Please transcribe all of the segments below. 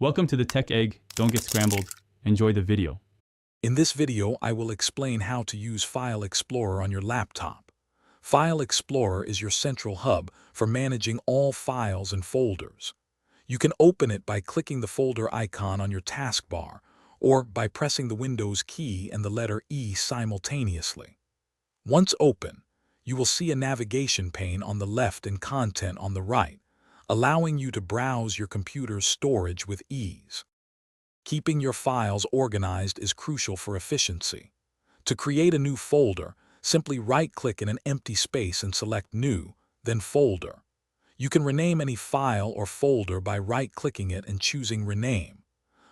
Welcome to the Tech Egg. Don't get scrambled. Enjoy the video. In this video, I will explain how to use File Explorer on your laptop. File Explorer is your central hub for managing all files and folders. You can open it by clicking the folder icon on your taskbar or by pressing the Windows key and the letter E simultaneously. Once open, you will see a navigation pane on the left and content on the right, allowing you to browse your computer's storage with ease. Keeping your files organized is crucial for efficiency. To create a new folder, simply right-click in an empty space and select New, then Folder. You can rename any file or folder by right-clicking it and choosing Rename.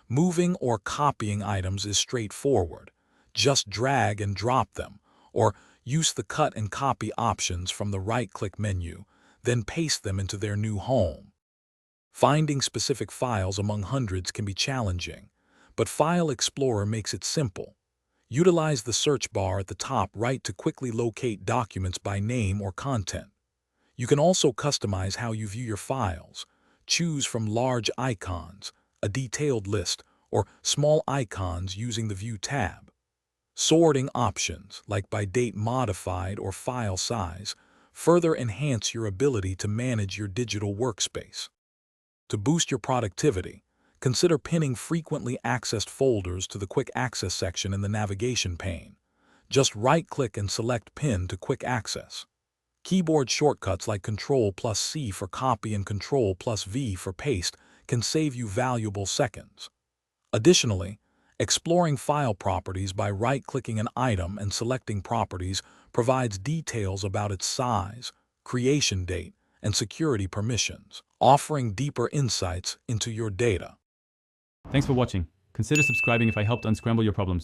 Moving or copying items is straightforward. Just drag and drop them, or use the Cut and Copy options from the right-click menu, then paste them into their new home. Finding specific files among hundreds can be challenging, but File Explorer makes it simple. Utilize the search bar at the top right to quickly locate documents by name or content. You can also customize how you view your files. Choose from large icons, a detailed list, or small icons using the View tab. Sorting options, like by date modified or file size, further enhance your ability to manage your digital workspace. To boost your productivity, consider pinning frequently accessed folders to the Quick Access section in the navigation pane. Just right-click and select Pin to quick access. Keyboard shortcuts like Ctrl+C for copy and Ctrl+V for paste can save you valuable seconds. Additionally, exploring file properties by right-clicking an item and selecting Properties provides details about its size, creation date, and security permissions, offering deeper insights into your data. Thanks for watching. Consider subscribing if I helped unscramble your problems.